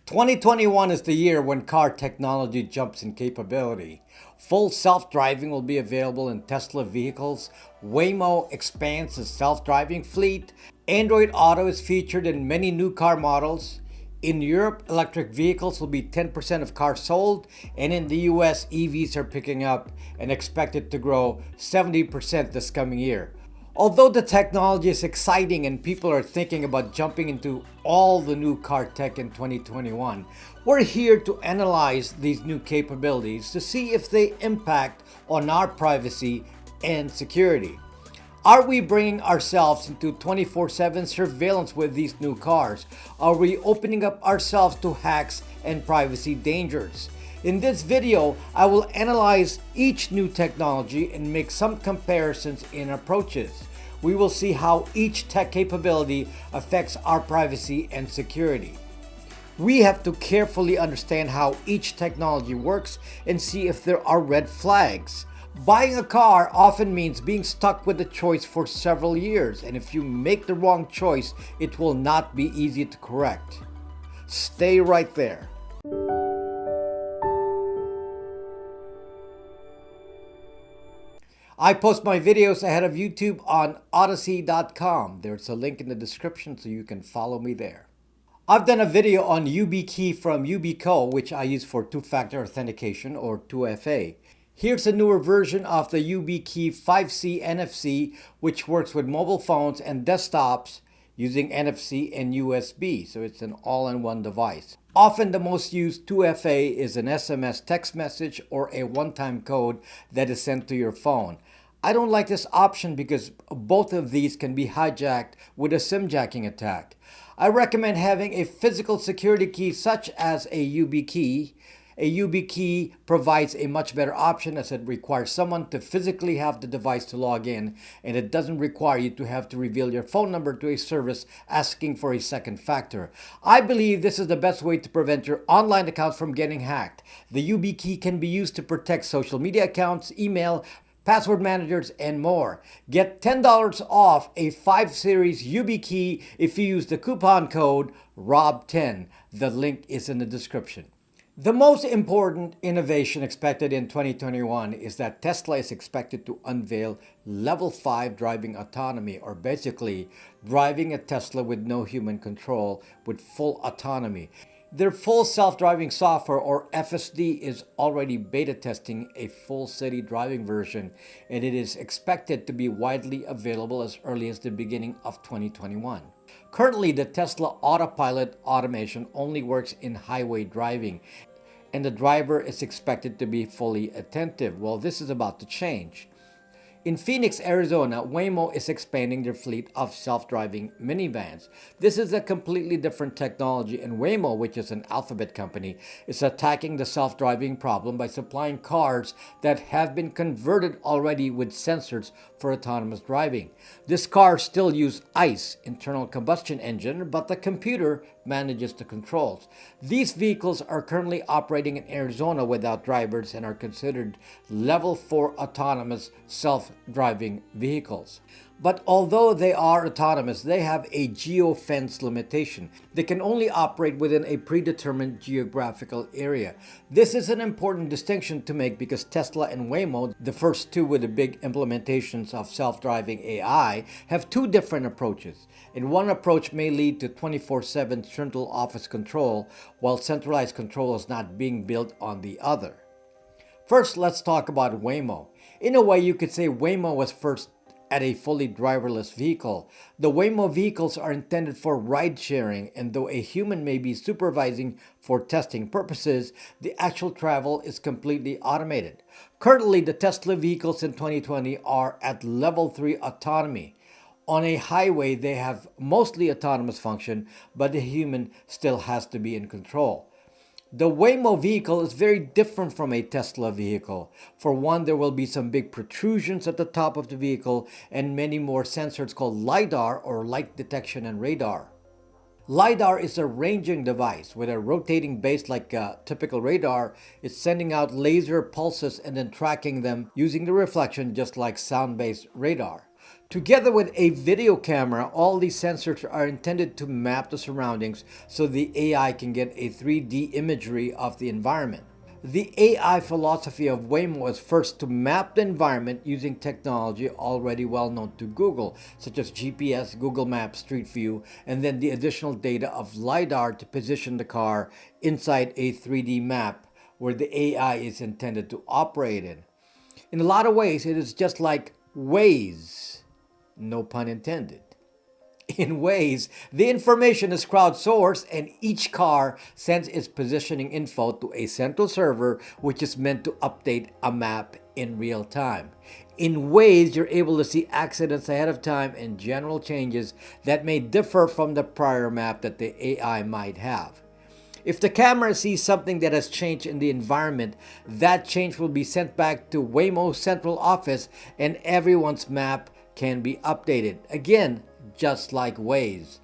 2021 is the year when car technology jumps in capability. Full self-driving will be available in Tesla vehicles. Waymo expands its self-driving fleet. Android Auto is featured in many new car models. In Europe, electric vehicles will be 10% of cars sold, and in the US, EVs are picking up and expected to grow 70% this coming year. Although the technology is exciting and people are thinking about jumping into all the new car tech in 2021, we're here to analyze these new capabilities to see if they impact on our privacy and security. Are we bringing ourselves into 24/7 surveillance with these new cars? Are we opening up ourselves to hacks and privacy dangers? In this video, I will analyze each new technology and make some comparisons in approaches. We will see how each tech capability affects our privacy and security. We have to carefully understand how each technology works and see if there are red flags. Buying a car often means being stuck with a choice for several years, and if you make the wrong choice, it will not be easy to correct. Stay right there. I post my videos ahead of YouTube on Odyssey.com. There's a link in the description so you can follow me there. I've done a video on YubiKey from UBKey, which I use for two-factor authentication or 2FA. Here's a newer version of the UBKey 5C NFC, which works with mobile phones and desktops using NFC and USB, so it's an all-in-one device. Often the most used 2FA is an SMS text message or a one-time code that is sent to your phone. I don't like this option because both of these can be hijacked with a SIM jacking attack. I recommend having a physical security key such as a UBKey. A YubiKey provides a much better option as it requires someone to physically have the device to log in, and it doesn't require you to have to reveal your phone number to a service asking for a second factor. I believe this is the best way to prevent your online accounts from getting hacked. The YubiKey can be used to protect social media accounts, email, password managers, and more. Get $10 off a 5 Series YubiKey if you use the coupon code ROB10. The link is in the description. The most important innovation expected in 2021 is that Tesla is expected to unveil Level 5 driving autonomy, or basically driving a Tesla with no human control with full autonomy. Their full self-driving software, or FSD, is already beta testing a full city driving version, and it is expected to be widely available as early as the beginning of 2021. Currently, the Tesla Autopilot automation only works in highway driving, and the driver is expected to be fully attentive. Well, this is about to change. In Phoenix, Arizona, Waymo is expanding their fleet of self-driving minivans. This is a completely different technology, and Waymo, which is an Alphabet company, is attacking the self-driving problem by supplying cars that have been converted already with sensors for autonomous driving. This car still uses ICE, internal combustion engine, but the computer manages the controls. These vehicles are currently operating in Arizona without drivers and are considered Level 4 autonomous self-driving vehicles. But although they are autonomous, they have a geofence limitation. They can only operate within a predetermined geographical area. This is an important distinction to make because Tesla and Waymo, the first two with the big implementations of self-driving AI, have two different approaches. And one approach may lead to 24/7 central office control, while centralized control is not being built on the other. First, let's talk about Waymo. In a way, you could say Waymo was first at a fully driverless vehicle. The Waymo vehicles are intended for ride sharing, and though a human may be supervising for testing purposes, the actual travel is completely automated. Currently, the Tesla vehicles in 2020 are at Level 3 autonomy. On a highway, they have mostly autonomous function, but the human still has to be in control. The Waymo vehicle is very different from a Tesla vehicle. For one, there will be some big protrusions at the top of the vehicle and many more sensors called LiDAR, or light detection and radar. LiDAR is a ranging device with a rotating base like a typical radar. It's sending out laser pulses and then tracking them using the reflection just like sound-based radar. Together with a video camera, all these sensors are intended to map the surroundings so the AI can get a 3D imagery of the environment. The AI philosophy of Waymo was first to map the environment using technology already well known to Google, such as GPS, Google Maps, Street View, and then the additional data of LiDAR to position the car inside a 3D map where the AI is intended to operate in. In a lot of ways, it is just like Waze. No pun intended. In Waze, the information is crowdsourced and each car sends its positioning info to a central server which is meant to update a map in real time. In Waze, you're able to see accidents ahead of time and general changes that may differ from the prior map that the AI might have. If the camera sees something that has changed in the environment, that change will be sent back to Waymo's central office and everyone's map can be updated. Again, just like Waze.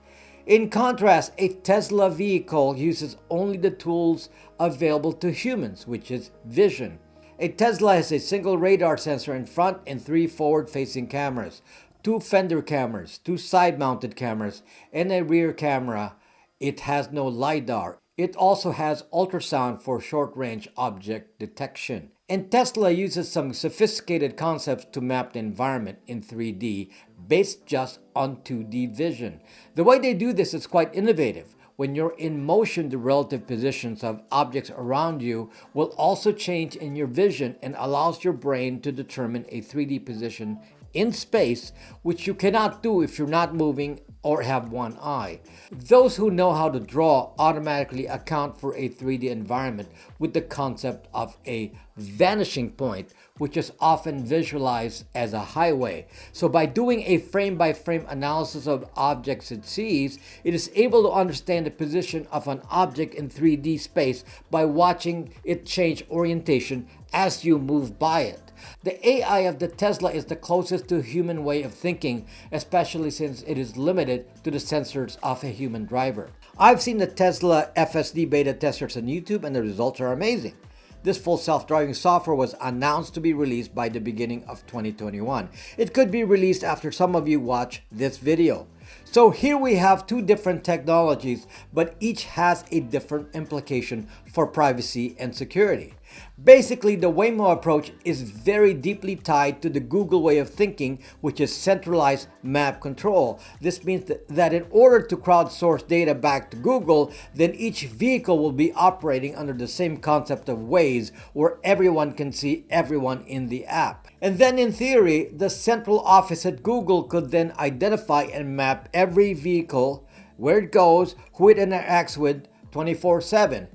In contrast, a Tesla vehicle uses only the tools available to humans, which is vision. A Tesla has a single radar sensor in front and 3 forward-facing cameras, 2 fender cameras, 2 side-mounted cameras, and a rear camera. It has no LiDAR. It also has ultrasound for short-range object detection. And Tesla uses some sophisticated concepts to map the environment in 3D based just on 2D vision. The way they do this is quite innovative. When you're in motion, the relative positions of objects around you will also change in your vision and allows your brain to determine a 3D position in space, which you cannot do if you're not moving or have one eye. Those who know how to draw automatically account for a 3D environment with the concept of a vanishing point, which is often visualized as a highway. So by doing a frame-by-frame analysis of objects it sees, it is able to understand the position of an object in 3D space by watching it change orientation as you move by it. The AI of the Tesla is the closest to a human way of thinking, especially since it is limited to the sensors of a human driver. I've seen the Tesla FSD beta testers on YouTube and the results are amazing. This full self-driving software was announced to be released by the beginning of 2021. It could be released after some of you watch this video. So here we have 2 different technologies, but each has a different implication for privacy and security. Basically, the Waymo approach is very deeply tied to the Google way of thinking, which is centralized map control. This means that in order to crowdsource data back to Google, then each vehicle will be operating under the same concept of Waze, where everyone can see everyone in the app. And then in theory, the central office at Google could then identify and map every vehicle, where it goes, who it interacts with 24/7.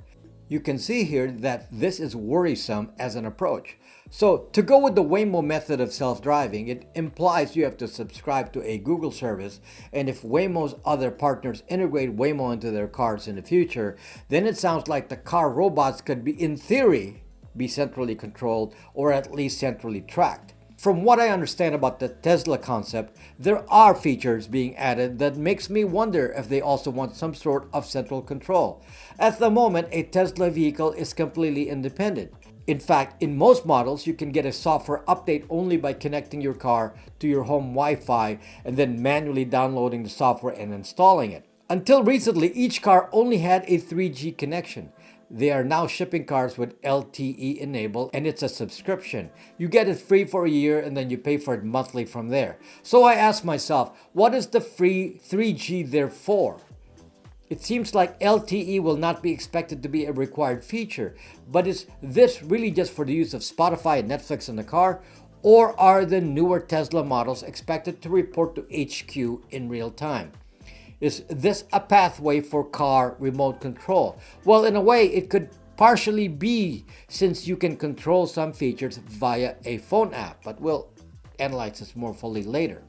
You can see here that this is worrisome as an approach. So to go with the Waymo method of self-driving, it implies you have to subscribe to a Google service, and if Waymo's other partners integrate Waymo into their cars in the future, then it sounds like the car robots could be, in theory, be centrally controlled or at least centrally tracked. From what I understand about the Tesla concept, there are features being added that makes me wonder if they also want some sort of central control. At the moment, a Tesla vehicle is completely independent. In fact, in most models, you can get a software update only by connecting your car to your home Wi-Fi and then manually downloading the software and installing it. Until recently, each car only had a 3G connection. They are now shipping cars with LTE enabled, and it's a subscription. You get it free for a year and then you pay for it monthly from there. So I asked myself, what is the free 3G there for? It seems like LTE will not be expected to be a required feature, but is this really just for the use of Spotify and Netflix in the car? Or are the newer Tesla models expected to report to HQ in real time? Is this a pathway for car remote control? Well, in a way, it could partially be, since you can control some features via a phone app, but we'll analyze this more fully later.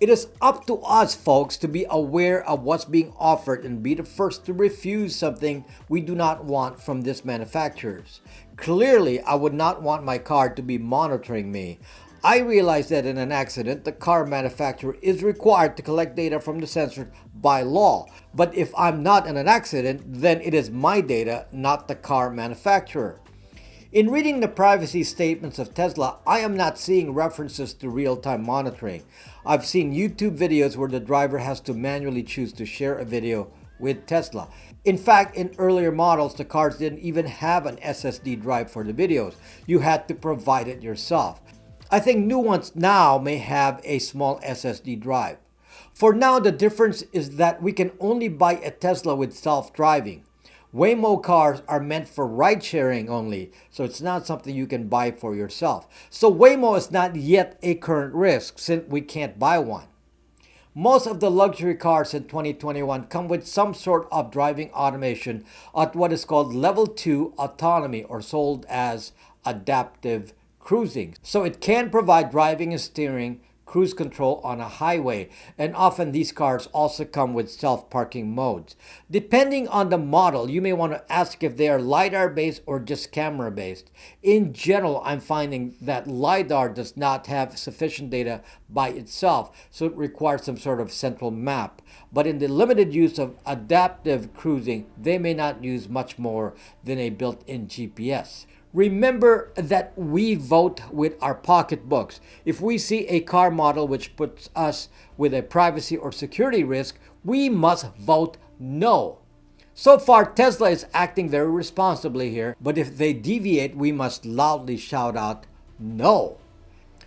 It is up to us, folks, to be aware of what's being offered and be the first to refuse something we do not want from these manufacturers. Clearly, I would not want my car to be monitoring me. I realize that in an accident, the car manufacturer is required to collect data from the sensor by law. But if I'm not in an accident, then it is my data, not the car manufacturer. In reading the privacy statements of Tesla, I am not seeing references to real-time monitoring. I've seen YouTube videos where the driver has to manually choose to share a video with Tesla. In fact, in earlier models, the cars didn't even have an SSD drive for the videos. You had to provide it yourself. I think new ones now may have a small SSD drive. For now, the difference is that we can only buy a Tesla with self-driving. Waymo cars are meant for ride-sharing only, so it's not something you can buy for yourself. So Waymo is not yet a current risk since we can't buy one. Most of the luxury cars in 2021 come with some sort of driving automation at what is called Level 2 autonomy, or sold as adaptive cruising. So it can provide driving and steering, cruise control on a highway, and often these cars also come with self-parking modes. Depending on the model, you may want to ask if they are LiDAR based or just camera based. In general, I'm finding that LiDAR does not have sufficient data by itself, so it requires some sort of central map. But in the limited use of adaptive cruising, they may not use much more than a built-in GPS. Remember that we vote with our pocketbooks. If we see a car model which puts us with a privacy or security risk, we must vote no. So far, Tesla is acting very responsibly here, but if they deviate, we must loudly shout out no.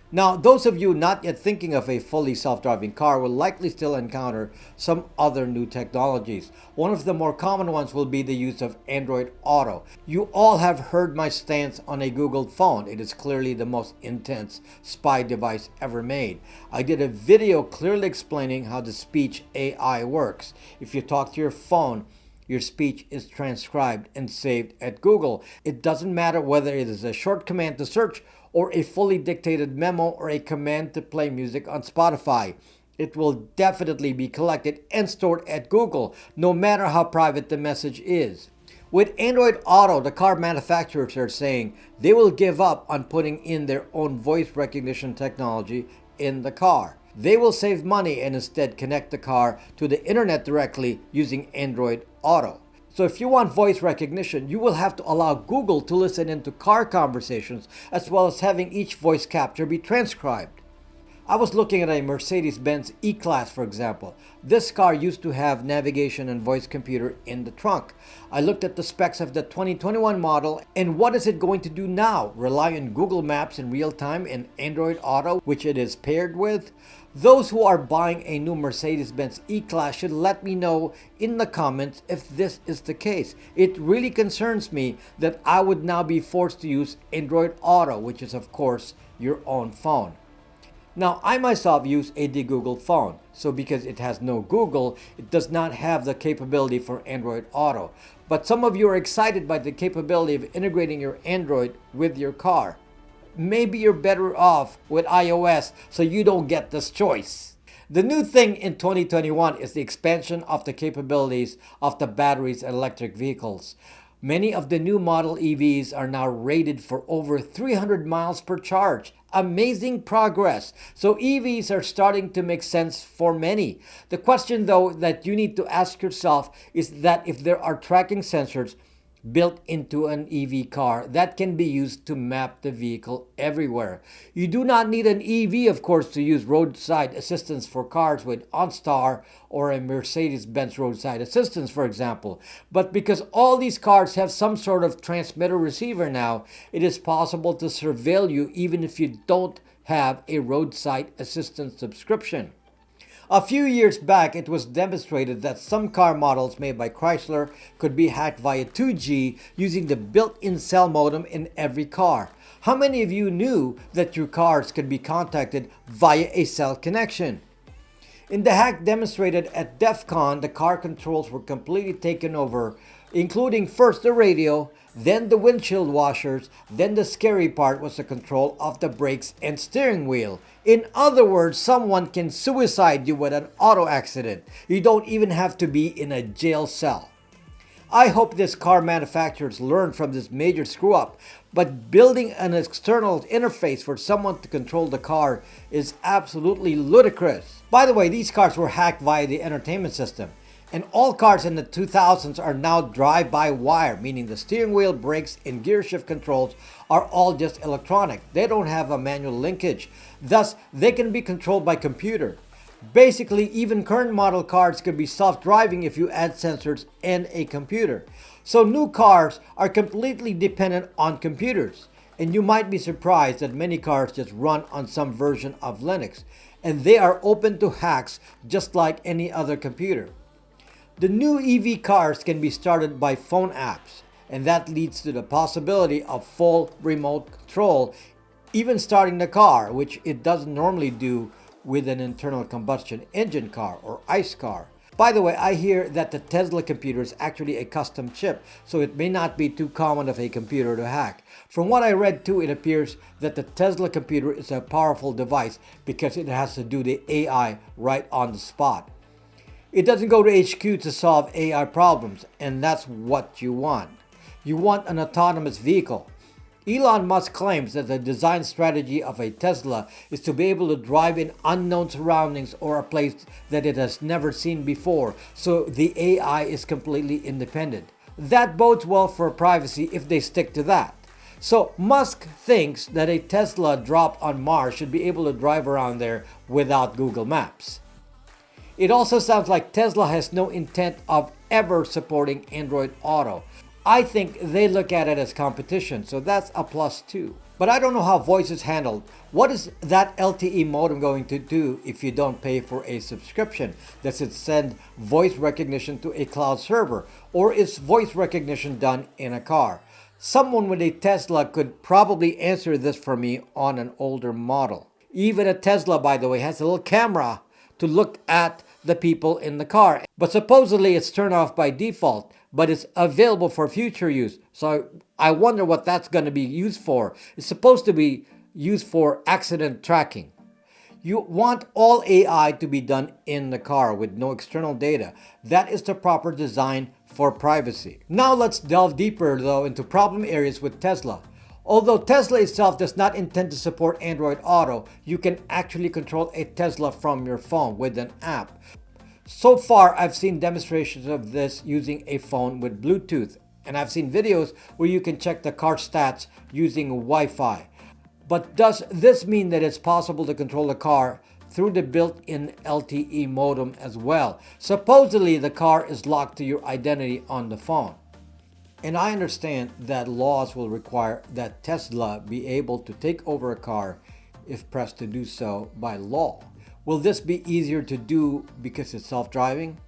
Now, those of you not yet thinking of a fully self-driving car will likely still encounter some other new technologies. One of the more common ones will be the use of Android Auto. You all have heard my stance on a Google phone. It is clearly the most intense spy device ever made. I did a video clearly explaining how the speech AI works. If you talk to your phone, your speech is transcribed and saved at Google. It doesn't matter whether it is a short command to search or a fully dictated memo or a command to play music on Spotify. It will definitely be collected and stored at Google, no matter how private the message is. With Android Auto, the car manufacturers are saying they will give up on putting in their own voice recognition technology in the car. They will save money and instead connect the car to the internet directly using Android Auto. So if you want voice recognition, you will have to allow Google to listen into car conversations, as well as having each voice capture be transcribed. I was looking at a Mercedes-Benz E-Class, for example. This car used to have navigation and voice computer in the trunk. I looked at the specs of the 2021 model, and what is it going to do now? Rely on Google Maps in real time and Android Auto, which it is paired with? Those who are buying a new Mercedes-Benz E-Class should let me know in the comments if this is the case. It really concerns me that I would now be forced to use Android Auto, which is of course your own phone. Now, I myself use a de-Googled phone, so because it has no Google, it does not have the capability for Android Auto. But some of you are excited by the capability of integrating your Android with your car. Maybe you're better off with iOS, so you don't get this choice. The new thing in 2021 is the expansion of the capabilities of the batteries in electric vehicles. Many of the new model EVs are now rated for over 300 miles per charge. Amazing progress. So EVs are starting to make sense for many. The question though that you need to ask yourself is that if there are tracking sensors built into an EV car that can be used to map the vehicle everywhere. You do not need an EV, of course, to use roadside assistance for cars with OnStar or a Mercedes-Benz roadside assistance, for example. But because all these cars have some sort of transmitter receiver now, it is possible to surveil you even if you don't have a roadside assistance subscription. A few years back, it was demonstrated that some car models made by Chrysler could be hacked via 2G using the built-in cell modem in every car. How many of you knew that your cars could be contacted via a cell connection? In the hack demonstrated at DEF CON, the car controls were completely taken over, including first the radio, then the windshield washers, then the scary part was the control of the brakes and steering wheel. In other words, someone can suicide you with an auto accident. You don't even have to be in a jail cell. I hope this car manufacturers learn from this major screw up, but building an external interface for someone to control the car is absolutely ludicrous. By the way, these cars were hacked via the entertainment system. And all cars in the 2000s are now drive-by-wire, meaning the steering wheel, brakes, and gear shift controls are all just electronic. They don't have a manual linkage. Thus, they can be controlled by computer. Basically, even current model cars could be self-driving if you add sensors and a computer. So new cars are completely dependent on computers. And you might be surprised that many cars just run on some version of Linux. And they are open to hacks just like any other computer. The new EV cars can be started by phone apps, and that leads to the possibility of full remote control, even starting the car, which it doesn't normally do with an internal combustion engine car or ICE car. By the way, I hear that the Tesla computer is actually a custom chip, so it may not be too common of a computer to hack. From what I read too, it appears that the Tesla computer is a powerful device because it has to do the AI right on the spot. It doesn't go to HQ to solve AI problems, and that's what you want. You want an autonomous vehicle. Elon Musk claims that the design strategy of a Tesla is to be able to drive in unknown surroundings or a place that it has never seen before, so the AI is completely independent. That bodes well for privacy if they stick to that. So Musk thinks that a Tesla dropped on Mars should be able to drive around there without Google Maps. It also sounds like Tesla has no intent of ever supporting Android Auto. I think they look at it as competition, so that's a plus too. But I don't know how voice is handled. What is that LTE modem going to do if you don't pay for a subscription? Does it send voice recognition to a cloud server? Or is voice recognition done in a car? Someone with a Tesla could probably answer this for me on an older model. Even a Tesla, by the way, has a little camera to look at the people in the car. But supposedly it's turned off by default, but it's available for future use. So I wonder what that's going to be used for. It's supposed to be used for accident tracking. You want all AI to be done in the car with no external data. That is the proper design for privacy. Now let's delve deeper though into problem areas with Tesla. Although Tesla itself does not intend to support Android Auto, you can actually control a Tesla from your phone with an app. So far, I've seen demonstrations of this using a phone with Bluetooth, and I've seen videos where you can check the car stats using Wi-Fi. But does this mean that it's possible to control the car through the built-in LTE modem as well? Supposedly, the car is locked to your identity on the phone. And I understand that laws will require that Tesla be able to take over a car if pressed to do so by law. Will this be easier to do because it's self-driving?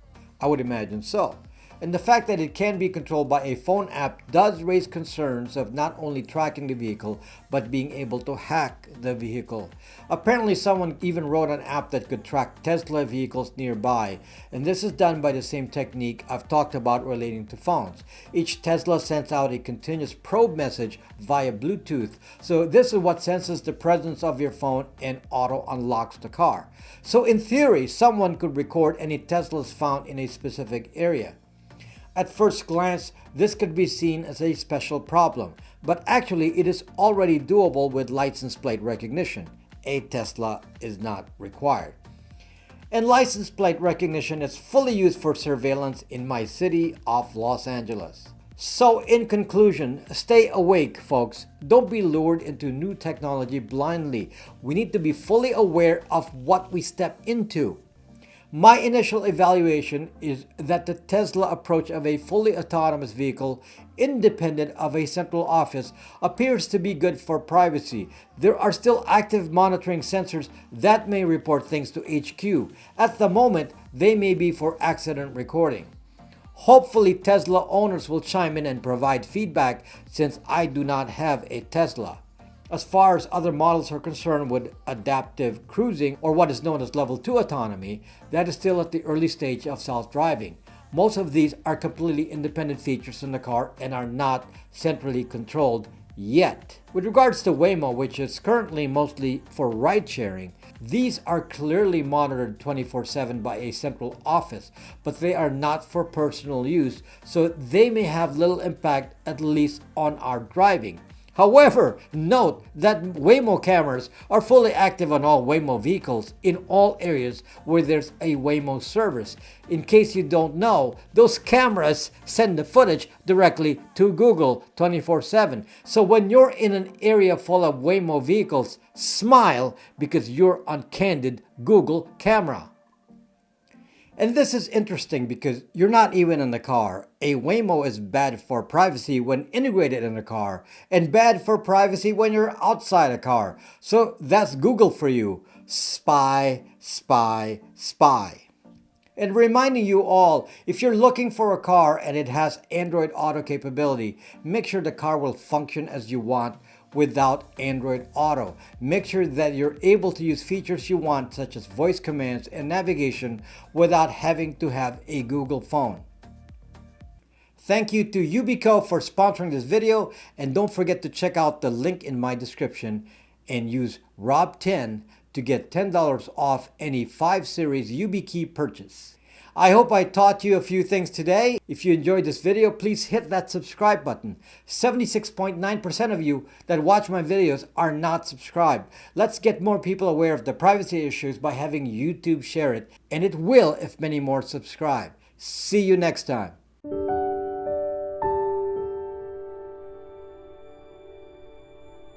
I would imagine so. And the fact that it can be controlled by a phone app does raise concerns of not only tracking the vehicle, but being able to hack the vehicle. Apparently someone even wrote an app that could track Tesla vehicles nearby, and this is done by the same technique I've talked about relating to phones. Each Tesla sends out a continuous probe message via Bluetooth, so this is what senses the presence of your phone and auto unlocks the car. So in theory, someone could record any Teslas found in a specific area. At first glance, this could be seen as a special problem, but actually it is already doable with license plate recognition. A Tesla is not required. And license plate recognition is fully used for surveillance in my city of Los Angeles. So in conclusion, stay awake, folks. Don't be lured into new technology blindly. We need to be fully aware of what we step into. My initial evaluation is that the Tesla approach of a fully autonomous vehicle, independent of a central office, appears to be good for privacy. There are still active monitoring sensors that may report things to HQ. At the moment, they may be for accident recording. Hopefully, Tesla owners will chime in and provide feedback since I do not have a Tesla. As far as other models are concerned with adaptive cruising, or what is known as level 2 autonomy, that is still at the early stage of self-driving. Most of these are completely independent features in the car and are not centrally controlled yet. With regards to Waymo, which is currently mostly for ride-sharing, these are clearly monitored 24/7 by a central office, but they are not for personal use, so they may have little impact, at least on our driving. However, note that Waymo cameras are fully active on all Waymo vehicles in all areas where there's a Waymo service. In case you don't know, those cameras send the footage directly to Google 24/7. So when you're in an area full of Waymo vehicles, smile because you're on candid Google camera. And this is interesting because you're not even in the car. A Waymo is bad for privacy when integrated in a car and bad for privacy when you're outside a car. So that's Google for you. Spy, spy, spy. And reminding you all, if you're looking for a car and it has Android Auto capability, make sure the car will function as you want without Android Auto. Make sure that you're able to use features you want, such as voice commands and navigation, without having to have a Google phone. Thank you to UBKey for sponsoring this video, and don't forget to check out the link in my description and use Rob10 to get $10 off any 5 series UBKey purchase. I hope I taught you a few things today. If you enjoyed this video, please hit that subscribe button. 76.9% of you that watch my videos are not subscribed. Let's get more people aware of the privacy issues by having YouTube share it, and it will if many more subscribe. See you next time.